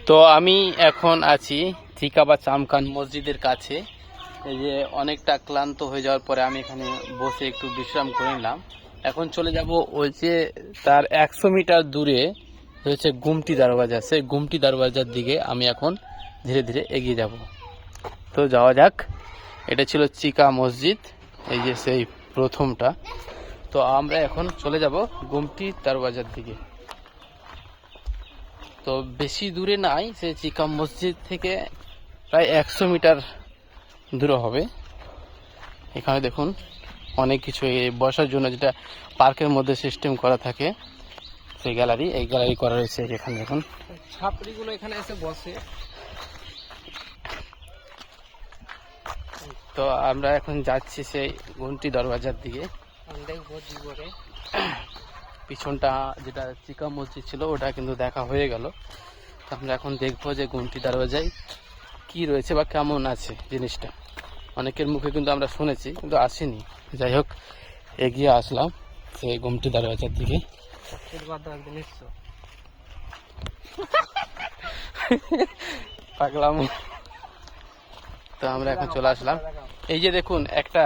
তো আমি এখন আছি চিকা বা চামকান মসজিদের কাছে। এই যে অনেকটা ক্লান্ত হয়ে যাওয়ার পরে আমি এখানে বসে একটু বিশ্রাম করে নিলাম। এখন চলে যাব ওই যে তার 100 মিটার দূরে হচ্ছে গুমটি দরওয়াজা, সেই গুমটি দরওয়াজার দিকে আমি এখন ধীরে ধীরে এগিয়ে যাব। তো যাওয়া যাক। এটা ছিল চিকা মসজিদ, এই যে সেই প্রথমটা। তো আমরা এখন চলে যাব গুমটি দরওয়াজার দিকে। তো বেশি দূরে নাই, সে চিকা মসজিদ থেকে প্রায় 100 মিটার দূরে হবে। এখানে দেখুন অনেক কিছু বসার জন্য যেটা পার্কের মধ্যে সিস্টেম করা থাকে, সেই গ্যালারি, এই গ্যালারি করা রয়েছে। এখানে দেখুন ছাত্রীগুলো এখানে এসে বসে। তো আমরা এখন যাচ্ছি সেই গুমটি দরওয়াজার দিকে। পিছনটা যেটা চিকা মসজিদ ছিল ওটা কিন্তু দেখা হয়ে গেল। তো আমরা এখন দেখবো যে গুমটি দরওয়াজায় কি রয়েছে বা কেমন আছে জিনিসটা। অনেকের মুখে কিন্তু আমরা শুনেছি কিন্তু আসিনি। যাই হোক, এগিয়ে আসলাম সেই গুমটি দরওয়াজার দিকে। পাগলাম। তো আমরা এখন চলে আসলাম। এই যে দেখুন একটা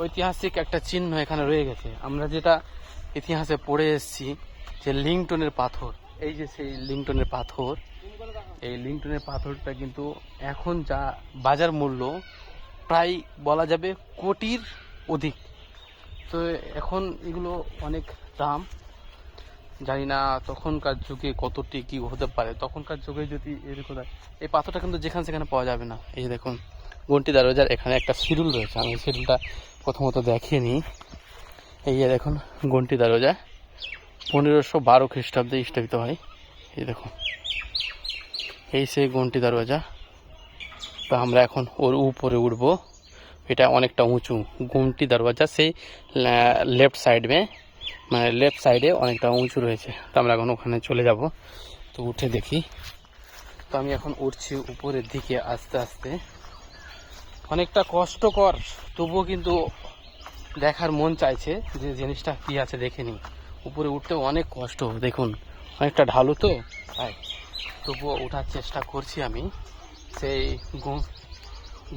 ঐতিহাসিক একটা চিহ্ন এখানে রয়ে গেছে। আমরা যেটা ইতিহাসে পড়ে এসেছি যে লিংটনের পাথর, এই যে সেই লিংটনের পাথর, এই লিংটনের পাথরটা কিন্তু এখন যা বাজার মূল্য প্রায় বলা যাবে কোটির অধিক। তো এখন এগুলো অনেক দাম। জানি না তখনকার যুগে কতটি কি হতে পারে। তখনকার যুগে যদি এরকম, এই পাথরটা কিন্তু যেখানে সেখানে পাওয়া যাবে না। এই যে দেখুন গুমটি দরওয়াজার এখানে একটা শিডিউল রয়েছে, আমি শিডিউলটা প্রথমত দেখিয়ে নিই। এই যে দেখুন গুমটি দরওয়াজা 1512 খ্রিস্টাব্দে স্থাপিত হয়। এই দেখুন এই সেই গুমটি দরওয়াজা। তো আমরা এখন ওর উপরে উঠবো। এটা অনেকটা উঁচু গুমটি দরওয়াজা, সেই লেফট সাইডে অনেকটা উঁচু রয়েছে। তো আমরা এখন ওখানে চলে যাব। তো উঠে দেখি। তো আমি এখন উঠছি উপরের দিকে আস্তে আস্তে। অনেকটা কষ্টকর, তবুও কিন্তু দেখার মন চাইছে যে জিনিসটা কি আছে দেখে নিই। উপরে উঠতেও অনেক কষ্ট, দেখুন অনেকটা ঢালু, তো তাই তবুও ওঠার চেষ্টা করছি আমি। সেই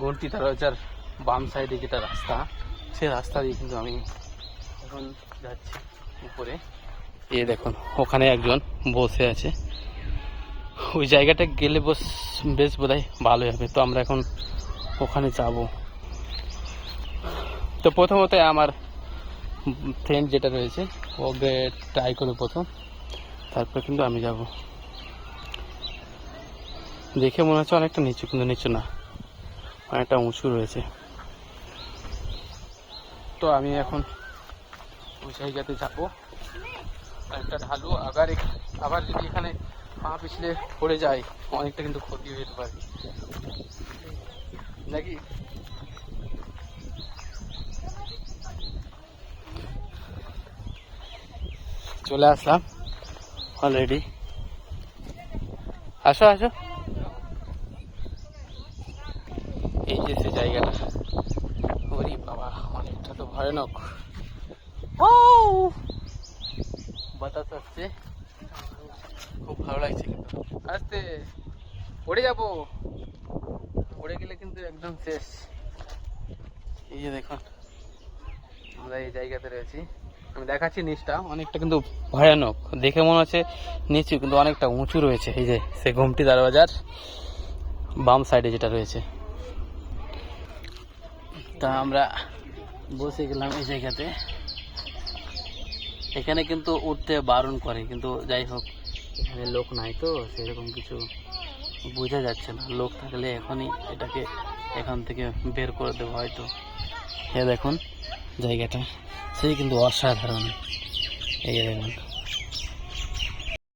গুমটি দরওয়াজার বাম সাইডে যেটা রাস্তা, সেই রাস্তা দিয়ে কিন্তু আমি এখন যাচ্ছি উপরে। এই দেখুন ওখানে একজন বসে আছে, ওই জায়গাটা গেলে বেশ বোধহয় ভালো হবে। তো আমরা এখন ওখানে যাব। তো প্রথমত আমার ফ্রেন্ড যেটা রয়েছে ওকে ট্রাই করে প্রথম, তারপর কিন্তু আমি যাব। দেখে মনে হচ্ছে অনেকটা নিচু, কিন্তু নিচু না, অনেকটা উঁচু রয়েছে। তো আমি এখন ওই জায়গাতে যাবো। একটা ঢালু, আবার যদি এখানে পা পিছলে পড়ে যায় অনেকটা কিন্তু ক্ষতি হয়ে যেতে পারে নাকি। চলে আসলাম অলরেডি। আসো আসো। এই যে সে জায়গাটা, ওরে বাবা অনেকটা তো ভয়ানক। বাতাস আসছে, খুব ভালো লাগছে। কিন্তু আসতে পড়ে যাবো, পড়ে গেলে কিন্তু একদম শেষ। এই যে দেখুন আমরা এই জায়গাতে রয়েছি, আমি দেখাচ্ছি নিচটা অনেকটা কিন্তু ভয়ানক। দেখে মনে হচ্ছে নিচু, কিন্তু অনেকটা উঁচু রয়েছে। এই যে সে গুমটি দরওয়াজার বাম সাইডে যেটা রয়েছে। তা আমরা বসে গেলাম এই জায়গাতে। এখানে কিন্তু উঠতে বারণ করে, কিন্তু যাই হোক এখানে লোক নাই, তো সেরকম কিছু বোঝা যাচ্ছে না। লোক থাকলে এখনই এটাকে এখান থেকে বের করে দেবো হয়তো। এ দেখুন জায়গাটা, সেই কিন্তু অসাধারণ। এই দেখুন